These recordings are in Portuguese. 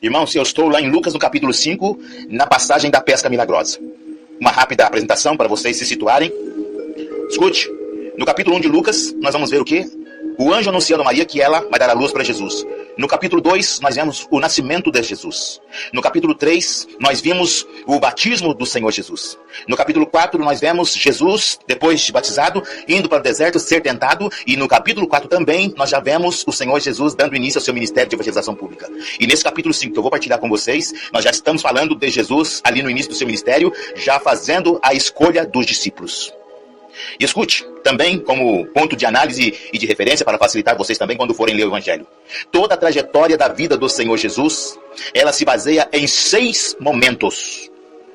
Irmãos, eu estou lá em Lucas, no capítulo 5, na passagem da pesca milagrosa. Uma rápida apresentação para vocês se situarem. Escute, no capítulo 1 de Lucas, nós vamos ver o quê? O anjo anunciando a Maria que ela vai dar a luz para Jesus. No capítulo 2, nós vemos o nascimento de Jesus. No capítulo 3, nós vimos o batismo do Senhor Jesus. No capítulo 4, nós vemos Jesus, depois de batizado, indo para o deserto ser tentado. E no capítulo 4 também, nós já vemos o Senhor Jesus dando início ao seu ministério de evangelização pública. E nesse capítulo 5, que eu vou partilhar com vocês, nós já estamos falando de Jesus ali no início do seu ministério, já fazendo a escolha dos discípulos. E escute, também como ponto de análise e de referência para facilitar vocês também quando forem ler o Evangelho. Toda a trajetória da vida do Senhor Jesus, ela se baseia em 6 momentos.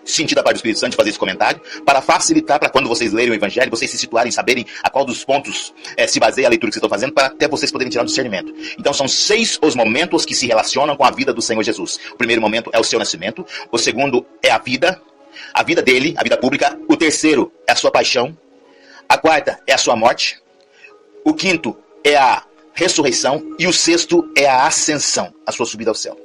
Sentido a parte do Espírito Santo de fazer esse comentário, para facilitar para quando vocês lerem o Evangelho, vocês se situarem, saberem a qual dos pontos se baseia a leitura que vocês estão fazendo, para até vocês poderem tirar um discernimento. Então são 6 os momentos que se relacionam com a vida do Senhor Jesus. O primeiro momento é o seu nascimento, o segundo é a vida dele, a vida pública. O terceiro é a sua paixão. A quarta é a sua morte. O quinto é a ressurreição. E o sexto é a ascensão, a sua subida ao céu.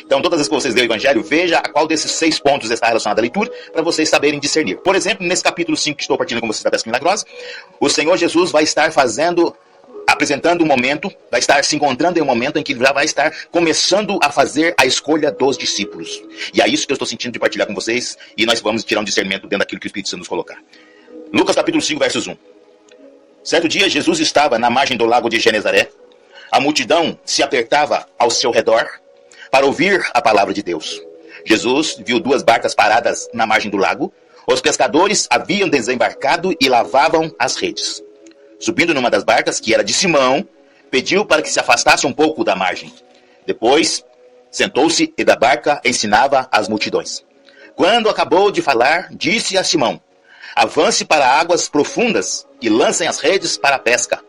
Então, todas as vezes que vocês lerem o Evangelho, veja a qual desses 6 pontos está relacionado à leitura, para vocês saberem discernir. Por exemplo, nesse capítulo 5 que estou partindo com vocês da pesca milagrosa, o Senhor Jesus vai estar apresentando um momento, vai estar se encontrando em um momento em que ele já vai estar começando a fazer a escolha dos discípulos. E é isso que eu estou sentindo de partilhar com vocês, e nós vamos tirar um discernimento dentro daquilo que o Espírito Santo nos colocar. Lucas capítulo 5, versos 1. Certo dia, Jesus estava na margem do lago de Genezaré. A multidão se apertava ao seu redor para ouvir a palavra de Deus. Jesus viu 2 barcas paradas na margem do lago. Os pescadores haviam desembarcado e lavavam as redes. Subindo numa das barcas, que era de Simão, pediu para que se afastasse um pouco da margem. Depois, sentou-se e da barca ensinava as multidões. Quando acabou de falar, disse a Simão: avance para águas profundas e lancem as redes para a pesca.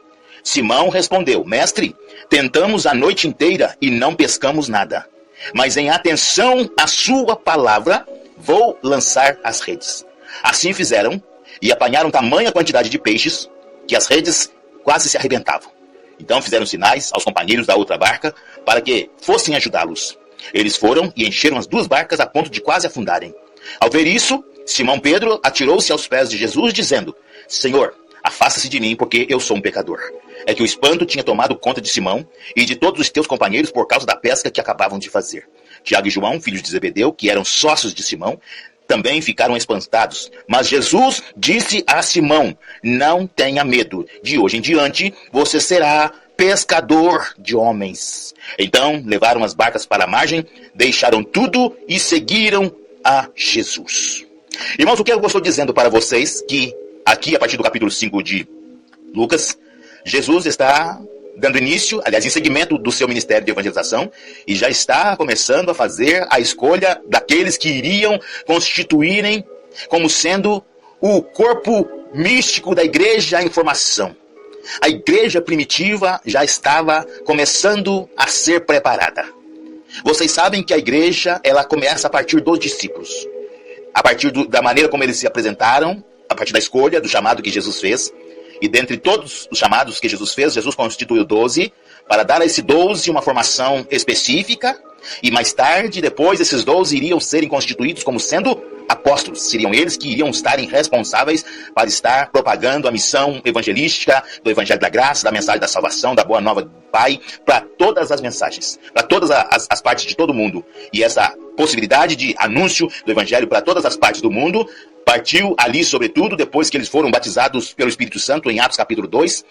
Simão respondeu: mestre, tentamos a noite inteira e não pescamos nada. Mas em atenção à sua palavra, vou lançar as redes. Assim fizeram e apanharam tamanha quantidade de peixes que as redes quase se arrebentavam. Então fizeram sinais aos companheiros da outra barca para que fossem ajudá-los. Eles foram e encheram as 2 barcas a ponto de quase afundarem. Ao ver isso, Simão Pedro atirou-se aos pés de Jesus, dizendo: Senhor, afasta-se de mim, porque eu sou um pecador. É que o espanto tinha tomado conta de Simão e de todos os teus companheiros por causa da pesca que acabavam de fazer. Tiago e João, filhos de Zebedeu, que eram sócios de Simão, também ficaram espantados. Mas Jesus disse a Simão: não tenha medo, de hoje em diante você será pescador de homens. Então levaram as barcas para a margem, deixaram tudo e seguiram a Jesus. Irmãos, o que eu estou dizendo para vocês, que aqui a partir do capítulo 5 de Lucas, Jesus está dando início, aliás, em seguimento do seu ministério de evangelização, e já está começando a fazer a escolha daqueles que iriam constituírem como sendo o corpo místico da igreja em formação. A igreja primitiva já estava começando a ser preparada. Vocês sabem que a igreja, ela começa a partir dos discípulos. A partir da maneira como eles se apresentaram, a partir da escolha, do chamado que Jesus fez. E dentre todos os chamados que Jesus fez, Jesus constituiu 12, para dar a esse 12 uma formação específica. E mais tarde, depois, esses 12 iriam serem constituídos como sendo apóstolos. Seriam eles que iriam estarem responsáveis para estar propagando a missão evangelística, do Evangelho da Graça, da mensagem da salvação, da Boa Nova do Pai, para todas as mensagens, para todas as partes de todo o mundo. E essa possibilidade de anúncio do Evangelho para todas as partes do mundo partiu ali, sobretudo, depois que eles foram batizados pelo Espírito Santo, em Atos capítulo 2.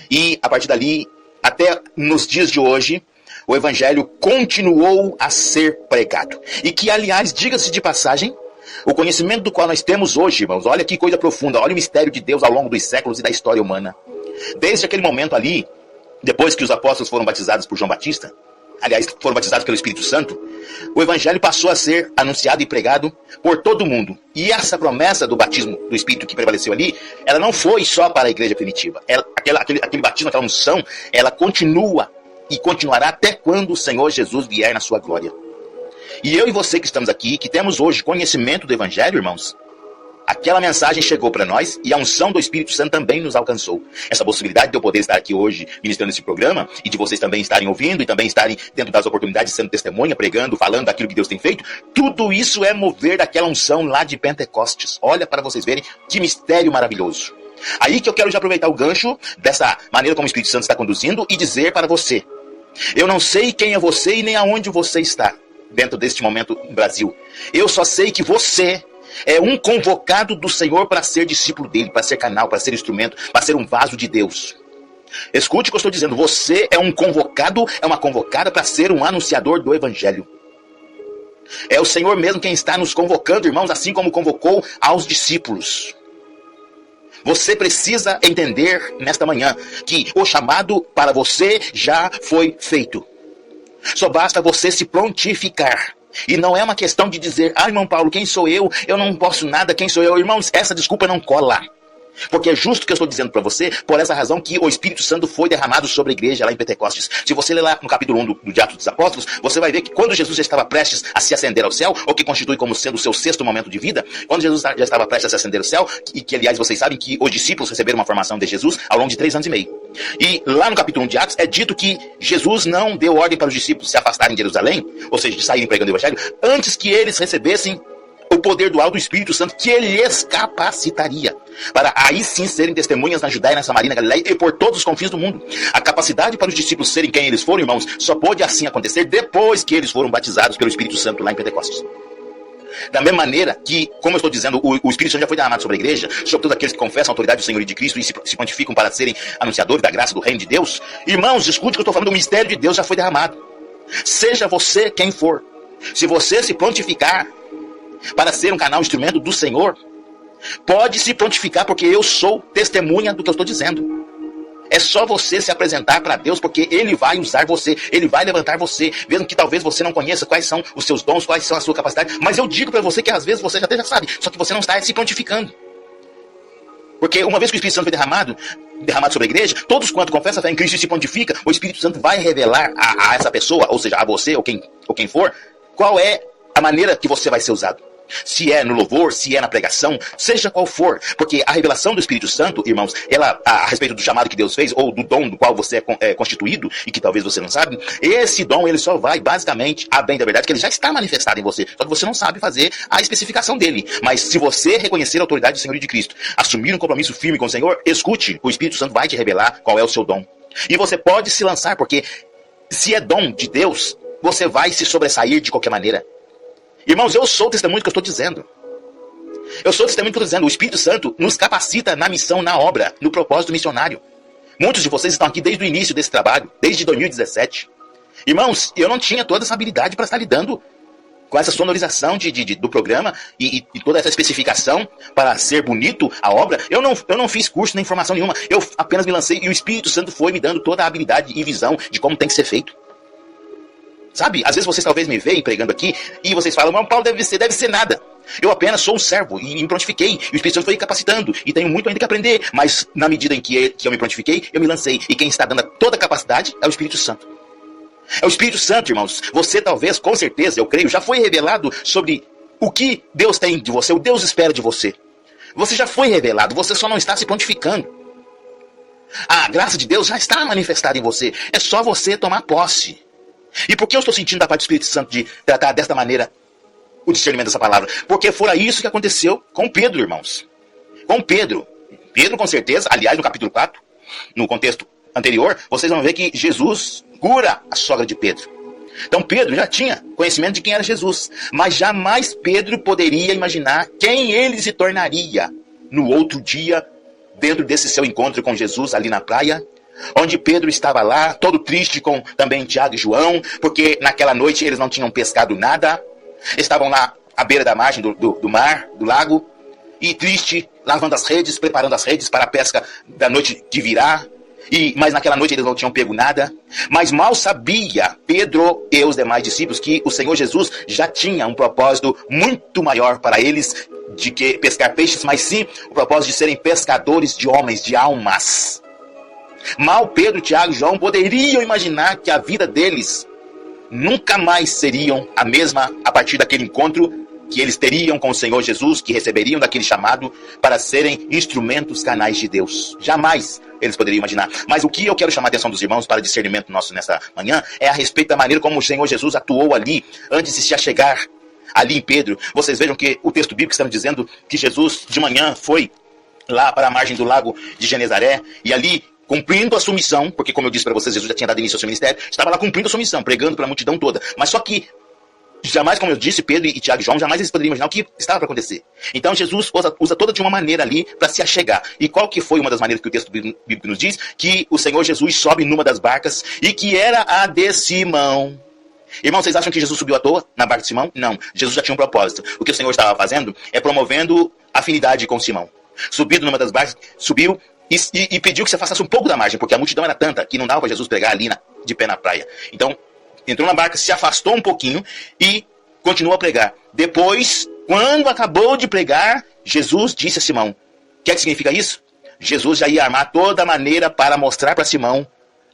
E a partir dali, até nos dias de hoje, o Evangelho continuou a ser pregado. E que, aliás, diga-se de passagem, o conhecimento do qual nós temos hoje, irmãos, olha que coisa profunda, olha o mistério de Deus ao longo dos séculos e da história humana. Desde aquele momento ali, depois que os apóstolos foram batizados por João Batista, aliás, foram batizados pelo Espírito Santo, o Evangelho passou a ser anunciado e pregado por todo mundo. E essa promessa do batismo do Espírito que prevaleceu ali, ela não foi só para a igreja primitiva. Aquele batismo, aquela unção, ela continua e continuará até quando o Senhor Jesus vier na sua glória. E eu e você que estamos aqui, que temos hoje conhecimento do Evangelho, irmãos, Aquela mensagem chegou para nós e a unção do Espírito Santo também nos alcançou. Essa possibilidade de eu poder estar aqui hoje ministrando esse programa e de vocês também estarem ouvindo e também estarem dentro das oportunidades sendo testemunha, pregando, falando daquilo que Deus tem feito, tudo isso é mover daquela unção lá de Pentecostes. Olha para vocês verem que mistério maravilhoso. Aí que eu quero já aproveitar o gancho dessa maneira como o Espírito Santo está conduzindo e dizer para você: eu não sei quem é você e nem aonde você está dentro deste momento no Brasil. Eu só sei que você é um convocado do Senhor para ser discípulo dele, para ser canal, para ser instrumento, para ser um vaso de Deus. Escute o que eu estou dizendo. Você é um convocado, é uma convocada para ser um anunciador do Evangelho. É o Senhor mesmo quem está nos convocando, irmãos, assim como convocou aos discípulos. Você precisa entender nesta manhã que o chamado para você já foi feito. Só basta você se prontificar. E não é uma questão de dizer: irmão Paulo, quem sou eu? Eu não posso nada, quem sou eu? Irmãos, essa desculpa não cola. Porque é justo que eu estou dizendo para você, por essa razão que o Espírito Santo foi derramado sobre a igreja lá em Pentecostes. Se você ler lá no capítulo 1 do Atos dos Apóstolos, você vai ver que quando Jesus já estava prestes a se ascender ao céu, ou que constitui como sendo o seu sexto momento de vida, quando Jesus já estava prestes a se ascender ao céu, e que aliás vocês sabem que os discípulos receberam uma formação de Jesus ao longo de 3 anos e meio. E lá no capítulo 1 de Atos é dito que Jesus não deu ordem para os discípulos se afastarem de Jerusalém, ou seja, de saírem pregando o Evangelho, antes que eles recebessem o poder do alto Espírito Santo, que ele lhes capacitaria para aí sim serem testemunhas na Judéia, na Samaria, na Galileia e por todos os confins do mundo. A capacidade para os discípulos serem quem eles foram, irmãos, só pôde assim acontecer depois que eles foram batizados pelo Espírito Santo lá em Pentecostes. Da mesma maneira que, como eu estou dizendo, o Espírito Santo já foi derramado sobre a igreja, sobre todos aqueles que confessam a autoridade do Senhor e de Cristo e se pontificam para serem anunciadores da graça do reino de Deus. Irmãos, escute que eu estou falando, o mistério de Deus já foi derramado. Seja você quem for, se você se prontificar para ser um canal, instrumento do Senhor, pode se prontificar, porque eu sou testemunha do que eu estou dizendo. É só você se apresentar para Deus, porque Ele vai usar você, Ele vai levantar você, mesmo que talvez você não conheça quais são os seus dons, quais são a sua capacidade, mas eu digo para você que às vezes você já sabe, só que você não está se prontificando. Porque uma vez que o Espírito Santo foi derramado sobre a igreja, todos quanto confessam a fé em Cristo e se prontifica, o Espírito Santo vai revelar a essa pessoa, ou seja, a você ou quem for, qual é a maneira que você vai ser usado. Se é no louvor, se é na pregação, seja qual for, porque a revelação do Espírito Santo, irmãos, ela, a respeito do chamado que Deus fez, ou do dom do qual você é constituído, e que talvez você não sabe, esse dom ele só vai, basicamente, a bem da verdade, que ele já está manifestado em você, só que você não sabe fazer a especificação dele. Mas se você reconhecer a autoridade do Senhor e de Cristo, assumir um compromisso firme com o Senhor, escute, o Espírito Santo vai te revelar qual é o seu dom. E você pode se lançar, porque se é dom de Deus, você vai se sobressair de qualquer maneira. Irmãos, eu sou o testemunho do que eu estou dizendo. Eu sou o testemunho do que eu estou dizendo. O Espírito Santo nos capacita na missão, na obra, no propósito missionário. Muitos de vocês estão aqui desde o início desse trabalho, desde 2017. Irmãos, eu não tinha toda essa habilidade para estar lidando com essa sonorização do programa e toda essa especificação para ser bonito a obra. Eu não fiz curso nem formação nenhuma. Eu apenas me lancei e o Espírito Santo foi me dando toda a habilidade e visão de como tem que ser feito. Sabe, às vezes vocês talvez me veem pregando aqui e vocês falam: mas Paulo deve ser nada. Eu apenas sou um servo e me prontifiquei. E o Espírito Santo foi capacitando e tenho muito ainda que aprender. Mas na medida em que eu me prontifiquei, eu me lancei. E quem está dando toda a capacidade é o Espírito Santo. É o Espírito Santo, irmãos. Você talvez, com certeza, eu creio, já foi revelado sobre o que Deus tem de você, o Deus espera de você. Você já foi revelado, você só não está se prontificando. A graça de Deus já está manifestada em você. É só você tomar posse. E por que eu estou sentindo da parte do Espírito Santo de tratar desta maneira o discernimento dessa palavra? Porque foi isso que aconteceu com Pedro, irmãos. Com Pedro. Pedro, com certeza, aliás, no capítulo 4, no contexto anterior, vocês vão ver que Jesus cura a sogra de Pedro. Então Pedro já tinha conhecimento de quem era Jesus, mas jamais Pedro poderia imaginar quem ele se tornaria no outro dia, dentro desse seu encontro com Jesus ali na praia, onde Pedro estava lá, todo triste com também Tiago e João, porque naquela noite eles não tinham pescado nada, estavam lá à beira da margem do mar, do lago, e triste, lavando as redes, preparando as redes para a pesca da noite que virá. Mas naquela noite eles não tinham pego nada. Mas mal sabia Pedro e os demais discípulos que o Senhor Jesus já tinha um propósito muito maior para eles, de que pescar peixes, mas sim o propósito de serem pescadores de homens, de almas. Mal Pedro, Tiago e João poderiam imaginar que a vida deles nunca mais seriam a mesma a partir daquele encontro que eles teriam com o Senhor Jesus, que receberiam daquele chamado para serem instrumentos canais de Deus. Jamais eles poderiam imaginar. Mas o que eu quero chamar a atenção dos irmãos para discernimento nosso nessa manhã é a respeito da maneira como o Senhor Jesus atuou ali, antes de se achegar ali em Pedro. Vocês vejam que o texto bíblico está nos dizendo que Jesus de manhã foi lá para a margem do lago de Genezaré e ali, cumprindo a sua missão, porque como eu disse para vocês, Jesus já tinha dado início ao seu ministério, estava lá cumprindo a sua missão, pregando para a multidão toda. Mas só que jamais, como eu disse, Pedro e Tiago e João, jamais eles poderiam imaginar o que estava para acontecer. Então Jesus usa toda de uma maneira ali para se achegar. E qual que foi uma das maneiras que o texto bíblico nos diz? Que o Senhor Jesus sobe numa das barcas e que era a de Simão. Irmãos, vocês acham que Jesus subiu à toa na barca de Simão? Não, Jesus já tinha um propósito. O que o Senhor estava fazendo é promovendo afinidade com Simão. Subido numa das barcas, subiu e pediu que se afastasse um pouco da margem, porque a multidão era tanta que não dava para Jesus pregar ali de pé na praia. Então, entrou na barca, se afastou um pouquinho e continuou a pregar. Depois, quando acabou de pregar, Jesus disse a Simão: o que é que significa isso? Jesus já ia armar toda a maneira para mostrar para Simão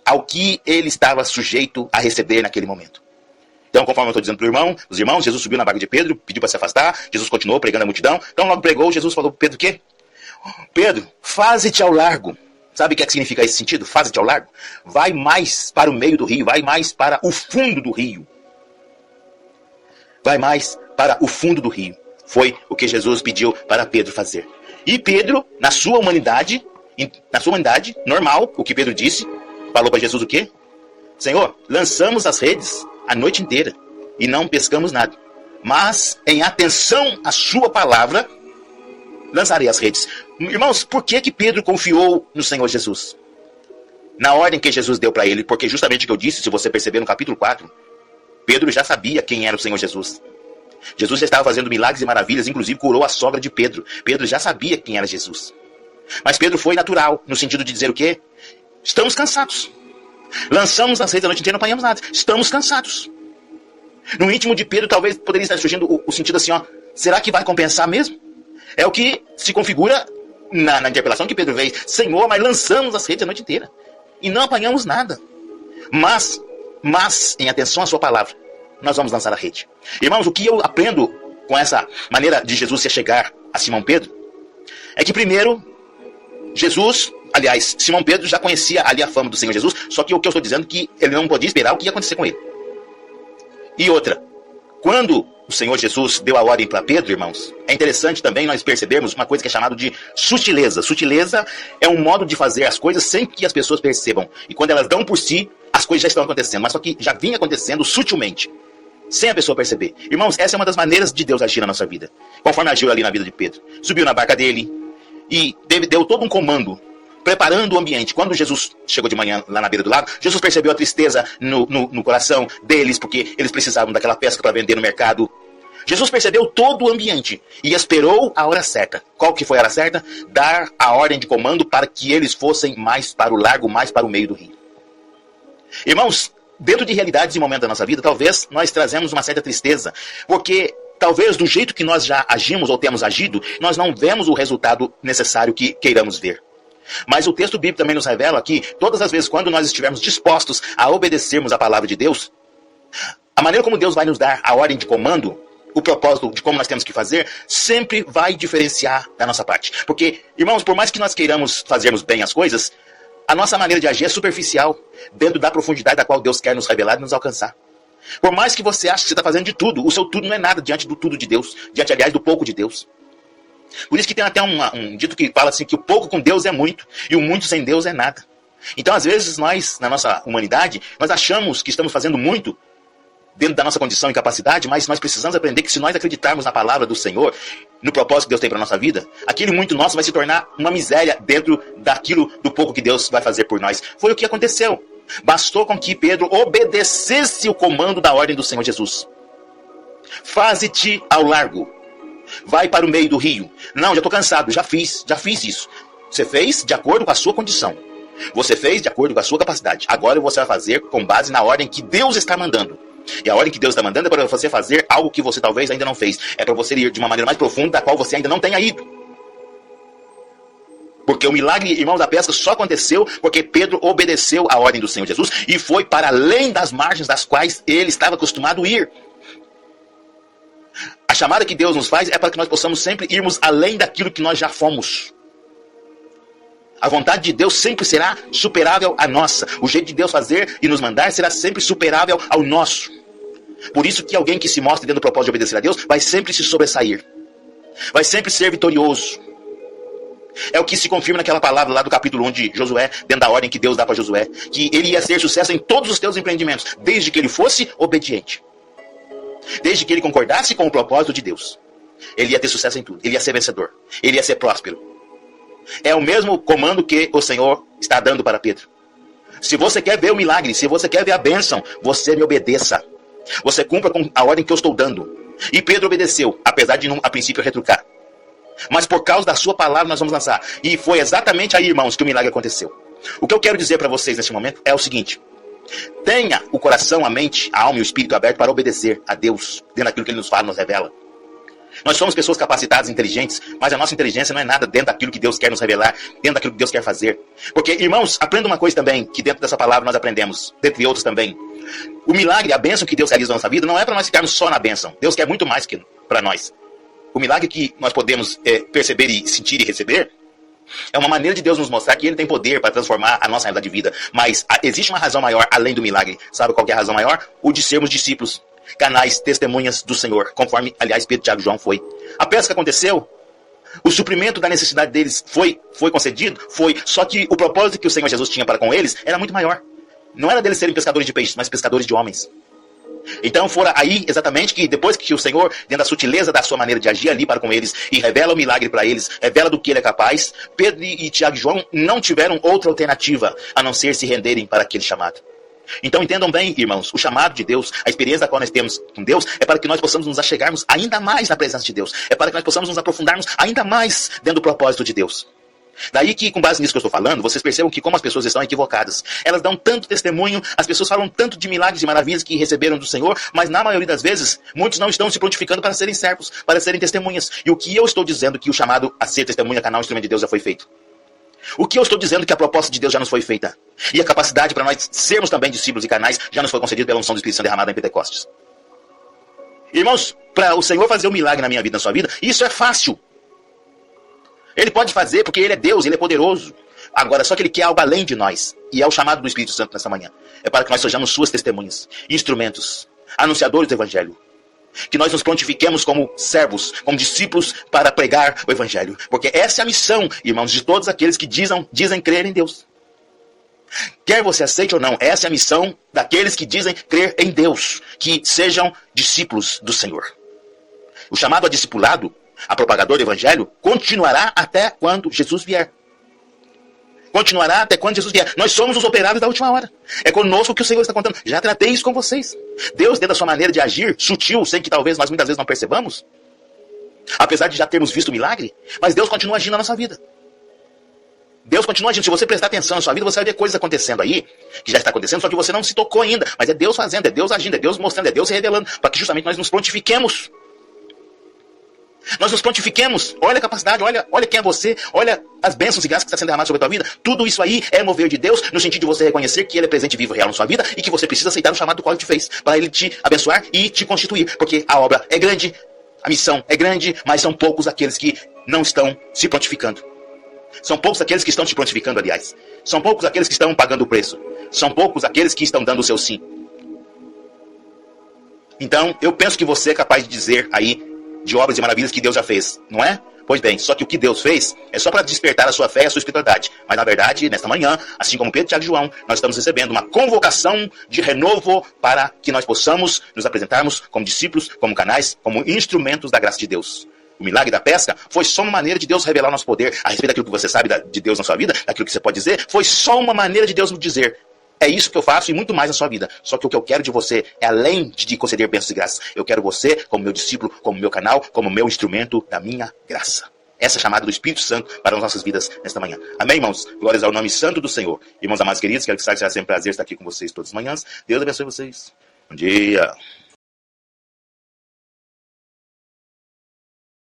ao que ele estava sujeito a receber naquele momento. Então, conforme eu estou dizendo para os irmãos, Jesus subiu na barca de Pedro, pediu para se afastar, Jesus continuou pregando a multidão. Então, logo pregou, Jesus falou para Pedro o quê? Pedro, faze-te ao largo. Sabe o que é que significa esse sentido? Faze-te ao largo. Vai mais para o meio do rio, vai mais para o fundo do rio. Vai mais para o fundo do rio. Foi o que Jesus pediu para Pedro fazer. E Pedro, na sua humanidade normal, o que Pedro disse, falou para Jesus o quê? Senhor, lançamos as redes a noite inteira e não pescamos nada. Mas, em atenção à sua palavra, lançarei as redes. Irmãos, por que Pedro confiou no Senhor Jesus? Na ordem que Jesus deu para ele, porque justamente o que eu disse, se você perceber no capítulo 4, Pedro já sabia quem era o Senhor Jesus. Jesus já estava fazendo milagres e maravilhas, inclusive curou a sogra de Pedro. Pedro já sabia quem era Jesus. Mas Pedro foi natural, no sentido de dizer o quê? Estamos cansados. Lançamos as redes a noite inteira e não apanhamos nada. Estamos cansados. No íntimo de Pedro talvez poderia estar surgindo o sentido assim, ó, será que vai compensar mesmo? É o que se configura na interpelação que Pedro fez. Senhor, mas lançamos as redes a noite inteira e não apanhamos nada. Mas, em atenção à sua palavra, nós vamos lançar a rede. Irmãos, o que eu aprendo com essa maneira de Jesus se chegar a Simão Pedro é que primeiro, Simão Pedro já conhecia ali a fama do Senhor Jesus, só que o que eu estou dizendo é que ele não podia esperar o que ia acontecer com ele. E outra, quando o Senhor Jesus deu a ordem para Pedro, irmãos, é interessante também nós percebermos uma coisa que é chamada de sutileza. Sutileza é um modo de fazer as coisas sem que as pessoas percebam. E quando elas dão por si, as coisas já estão acontecendo, mas só que já vinha acontecendo sutilmente, sem a pessoa perceber. Irmãos, essa é uma das maneiras de Deus agir na nossa vida. Conforme agiu ali na vida de Pedro. Subiu na barca dele e deu todo um comando, preparando o ambiente. Quando Jesus chegou de manhã lá na beira do lago, Jesus percebeu a tristeza no coração deles, porque eles precisavam daquela pesca para vender no mercado. Jesus percebeu todo o ambiente e esperou a hora certa. Qual que foi a hora certa? Dar a ordem de comando para que eles fossem mais para o largo, mais para o meio do rio. Irmãos, dentro de realidades e momentos da nossa vida, talvez nós trazemos uma certa tristeza, porque talvez do jeito que nós já agimos ou temos agido, nós não vemos o resultado necessário que queiramos ver. Mas o texto bíblico também nos revela que todas as vezes quando nós estivermos dispostos a obedecermos a palavra de Deus, a maneira como Deus vai nos dar a ordem de comando, o propósito de como nós temos que fazer, sempre vai diferenciar da nossa parte. Porque, irmãos, por mais que nós queiramos fazermos bem as coisas, a nossa maneira de agir é superficial, dentro da profundidade da qual Deus quer nos revelar e nos alcançar. Por mais que você ache que você está fazendo de tudo, o seu tudo não é nada diante do tudo de Deus, diante, aliás, do pouco de Deus. Por isso que tem até um dito que fala assim, que o pouco com Deus é muito, e o muito sem Deus é nada. Então, às vezes, nós, na nossa humanidade, nós achamos que estamos fazendo muito, dentro da nossa condição e capacidade, mas nós precisamos aprender que se nós acreditarmos na palavra do Senhor, no propósito que Deus tem para a nossa vida, aquele muito nosso vai se tornar uma miséria dentro daquilo do pouco que Deus vai fazer por nós. Foi o que aconteceu. Bastou com que Pedro obedecesse o comando da ordem do Senhor Jesus. Faze-te ao largo. Vai para o meio do rio. Não, já estou cansado, já fiz isso. Você fez de acordo com a sua condição. Você fez de acordo com a sua capacidade. Agora você vai fazer com base na ordem que Deus está mandando. E a ordem que Deus está mandando é para você fazer algo que você talvez ainda não fez. É para você ir de uma maneira mais profunda, da qual você ainda não tenha ido. Porque o milagre, irmãos, da pesca só aconteceu porque Pedro obedeceu a ordem do Senhor Jesus e foi para além das margens das quais ele estava acostumado a ir. A chamada que Deus nos faz é para que nós possamos sempre irmos além daquilo que nós já fomos. A vontade de Deus sempre será superável à nossa. O jeito de Deus fazer e nos mandar será sempre superável ao nosso. Por isso que alguém que se mostra dentro do propósito de obedecer a Deus vai sempre se sobressair. Vai sempre ser vitorioso. É o que se confirma naquela palavra lá do capítulo 1 de Josué, dentro da ordem que Deus dá para Josué, que ele ia ter sucesso em todos os seus empreendimentos, desde que ele fosse obediente. Desde que ele concordasse com o propósito de Deus. Ele ia ter sucesso em tudo. Ele ia ser vencedor. Ele ia ser próspero. É o mesmo comando que o Senhor está dando para Pedro. Se você quer ver o milagre, se você quer ver a bênção, você me obedeça. Você cumpra com a ordem que eu estou dando. E Pedro obedeceu, apesar de a princípio retrucar. Mas por causa da sua palavra nós vamos lançar. E foi exatamente aí, irmãos, que o milagre aconteceu. O que eu quero dizer para vocês nesse momento é o seguinte. Tenha o coração, a mente, a alma e o espírito aberto para obedecer a Deus, dentro daquilo que Ele nos fala, nos revela. Nós somos pessoas capacitadas, inteligentes, mas a nossa inteligência não é nada dentro daquilo que Deus quer nos revelar, dentro daquilo que Deus quer fazer. Porque, irmãos, aprenda uma coisa também, que dentro dessa palavra nós aprendemos, dentre outros também. O milagre, a bênção que Deus realiza na nossa vida, não é para nós ficarmos só na bênção. Deus quer muito mais que para nós. O milagre que nós podemos perceber e sentir e receber, é uma maneira de Deus nos mostrar que Ele tem poder para transformar a nossa realidade de vida. Mas existe uma razão maior além do milagre. Sabe qual que é a razão maior? O de sermos discípulos. Canais, testemunhas do Senhor, conforme, aliás, Pedro, Tiago e João foi. A pesca aconteceu, o suprimento da necessidade deles foi concedido, só que o propósito que o Senhor Jesus tinha para com eles era muito maior. Não era deles serem pescadores de peixes, mas pescadores de homens. Então fora aí exatamente que depois que o Senhor, dentro da sutileza da sua maneira de agir ali para com eles, e revela o milagre para eles, revela do que Ele é capaz, Pedro e Tiago e João não tiveram outra alternativa a não ser se renderem para aquele chamado. Então entendam bem, irmãos, o chamado de Deus, a experiência da qual nós temos com Deus, é para que nós possamos nos achegarmos ainda mais na presença de Deus. É para que nós possamos nos aprofundarmos ainda mais dentro do propósito de Deus. Daí que, com base nisso que eu estou falando, vocês percebam que como as pessoas estão equivocadas. Elas dão tanto testemunho, as pessoas falam tanto de milagres e maravilhas que receberam do Senhor, mas na maioria das vezes, muitos não estão se prontificando para serem servos, para serem testemunhas. E o que eu estou dizendo que o chamado a ser testemunha, canal, instrumento de Deus já foi feito. O que eu estou dizendo que a proposta de Deus já nos foi feita. E a capacidade para nós sermos também discípulos e canais já nos foi concedida pela unção do Espírito Santo derramada em Pentecostes. Irmãos, para o Senhor fazer um milagre na minha vida, na sua vida, isso é fácil. Ele pode fazer porque Ele é Deus, Ele é poderoso. Agora, só que Ele quer algo além de nós. E é o chamado do Espírito Santo nessa manhã. É para que nós sejamos suas testemunhas, instrumentos, anunciadores do Evangelho. Que nós nos prontifiquemos como servos, como discípulos para pregar o Evangelho. Porque essa é a missão, irmãos, de todos aqueles que dizem crer em Deus. Quer você aceite ou não, essa é a missão daqueles que dizem crer em Deus. Que sejam discípulos do Senhor. O chamado a discipulado, a propagador do Evangelho, continuará até quando Jesus vier. Continuará até quando Jesus vier. Nós somos os operários da última hora. É conosco que o Senhor está contando. Já tratei isso com vocês. Deus, dentro da sua maneira de agir, sutil, sem que talvez nós muitas vezes não percebamos, apesar de já termos visto o milagre, mas Deus continua agindo na nossa vida. Deus continua agindo. Se você prestar atenção na sua vida, você vai ver coisas acontecendo aí, que já está acontecendo, só que você não se tocou ainda. Mas é Deus fazendo, é Deus agindo, é Deus mostrando, é Deus se revelando, para que justamente nós nos prontifiquemos. Nós nos prontifiquemos. Olha a capacidade, olha quem é você, olha as bênçãos e graças que está sendo derramadas sobre a tua vida. Tudo isso aí é mover de Deus, no sentido de você reconhecer que Ele é presente, vivo e real na sua vida e que você precisa aceitar o chamado do qual Ele te fez, para Ele te abençoar e te constituir. Porque a obra é grande, a missão é grande, mas são poucos aqueles que não estão se prontificando. São poucos aqueles que estão te prontificando, aliás. São poucos aqueles que estão pagando o preço. São poucos aqueles que estão dando o seu sim. Então, eu penso que você é capaz de dizer aí de obras e maravilhas que Deus já fez, não é? Pois bem, só que o que Deus fez é só para despertar a sua fé e a sua espiritualidade. Mas na verdade, nesta manhã, assim como Pedro, Tiago e João, nós estamos recebendo uma convocação de renovo para que nós possamos nos apresentarmos como discípulos, como canais, como instrumentos da graça de Deus. O milagre da pesca foi só uma maneira de Deus revelar o nosso poder a respeito daquilo que você sabe de Deus na sua vida, daquilo que você pode dizer. Foi só uma maneira de Deus nos dizer: é isso que eu faço e muito mais na sua vida. Só que o que eu quero de você é além de te conceder bênçãos e graças. Eu quero você como meu discípulo, como meu canal, como meu instrumento da minha graça. Essa é a chamada do Espírito Santo para as nossas vidas nesta manhã. Amém, irmãos? Glórias ao nome santo do Senhor. Irmãos amados queridos, quero que seja sempre um prazer estar aqui com vocês todas as manhãs. Deus abençoe vocês. Bom dia.